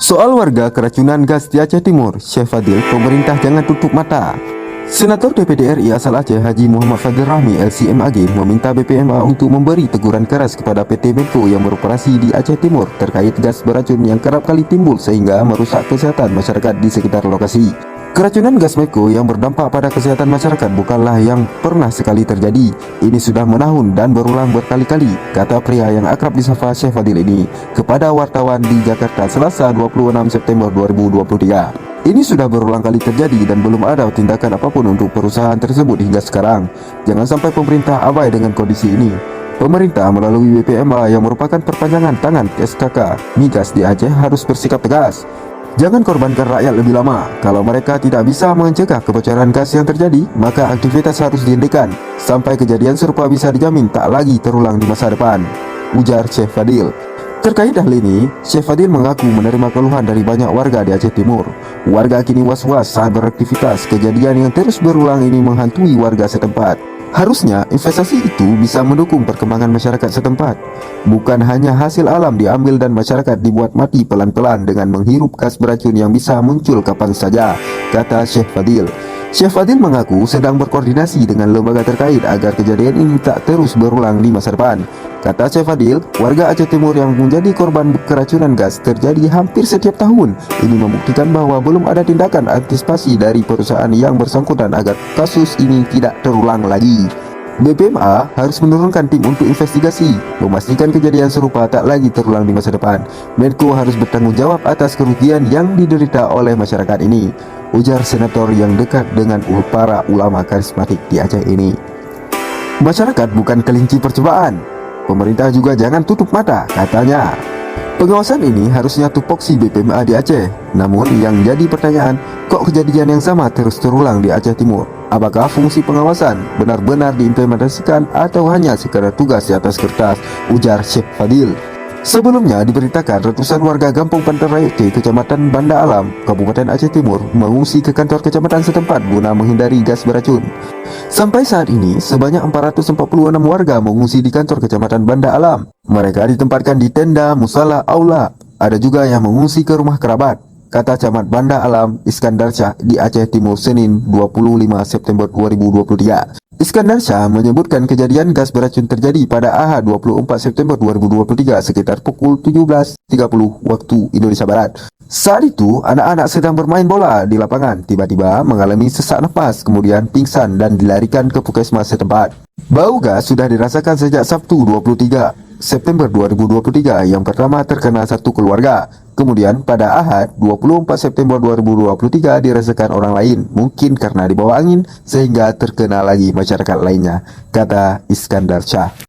Soal warga keracunan gas di Aceh Timur, Syekh Fadil, pemerintah jangan tutup mata. Senator DPD RI asal Aceh Haji Muhammad Fadil Rahmi LCMAG meminta BPMA untuk memberi teguran keras kepada PT Menko yang beroperasi di Aceh Timur terkait gas beracun yang kerap kali timbul sehingga merusak kesehatan masyarakat di sekitar lokasi. Keracunan gas Meko yang berdampak pada kesehatan masyarakat bukanlah yang pernah sekali terjadi. Ini sudah menahun dan berulang berkali-kali, kata pria yang akrab disapa Syekh Fadil ini kepada wartawan di Jakarta Selasa 26 September 2023. Ini sudah berulang kali terjadi dan belum ada tindakan apapun untuk perusahaan tersebut hingga sekarang. Jangan sampai pemerintah abai dengan kondisi ini. Pemerintah melalui BPMA yang merupakan perpanjangan tangan SKK Migas di Aceh harus bersikap tegas. Jangan korbankan rakyat lebih lama. Kalau mereka tidak bisa mencegah kebocoran gas yang terjadi, maka aktivitas harus dihentikan sampai kejadian serupa bisa dijamin tak lagi terulang di masa depan, ujar Syekh Fadil. Terkait hal ini, Syekh Fadil mengaku menerima keluhan dari banyak warga di Aceh Timur. Warga kini was-was saat beraktivitas. Kejadian yang terus berulang ini menghantui warga setempat. Harusnya investasi itu bisa mendukung perkembangan masyarakat setempat. Bukan hanya hasil alam diambil dan masyarakat dibuat mati pelan-pelan dengan menghirup gas beracun yang bisa muncul kapan saja, kata Syekh Fadil. Syekh Fadil mengaku sedang berkoordinasi dengan lembaga terkait agar kejadian ini tak terus berulang di masa depan. Kata Syekh Fadil, warga Aceh Timur yang menjadi korban keracunan gas terjadi hampir setiap tahun. Ini membuktikan bahwa belum ada tindakan antisipasi dari perusahaan yang bersangkutan agar kasus ini tidak terulang lagi. BPMA harus menurunkan tim untuk investigasi, memastikan kejadian serupa tak lagi terulang di masa depan. Menko harus bertanggung jawab atas kerugian yang diderita oleh masyarakat ini, ujar senator yang dekat dengan para ulama karismatik di Aceh ini. Masyarakat bukan kelinci percobaan. Pemerintah juga jangan tutup mata, katanya. Pengawasan ini harusnya tupoksi BPMA di Aceh. Namun yang jadi pertanyaan, kok kejadian yang sama terus terulang di Aceh Timur? Apakah fungsi pengawasan benar-benar diimplementasikan atau hanya sekadar tugas di atas kertas, ujar Syekh Fadil. Sebelumnya diberitakan ratusan warga Kampung Pantai Rayute, Kecamatan Banda Alam, Kabupaten Aceh Timur mengungsi ke kantor kecamatan setempat guna menghindari gas beracun. Sampai saat ini sebanyak 446 warga mengungsi di kantor Kecamatan Banda Alam. Mereka ditempatkan di tenda, musala, aula. Ada juga yang mengungsi ke rumah kerabat, kata Camat Banda Alam Iskandar Syah di Aceh Timur Senin 25 September 2023. Iskandar Syah menyebutkan kejadian gas beracun terjadi pada Ahad 24 September 2023 sekitar pukul 17.30 waktu Indonesia Barat. Saat itu, anak-anak sedang bermain bola di lapangan, tiba-tiba mengalami sesak napas, kemudian pingsan dan dilarikan ke puskesmas setempat. Bau gas sudah dirasakan sejak Sabtu 23 September 2023 yang pertama terkena satu keluarga. Kemudian pada Ahad 24 September 2023 dirasakan orang lain, mungkin karena dibawa angin sehingga terkena lagi masyarakat lainnya, kata Iskandar Syah.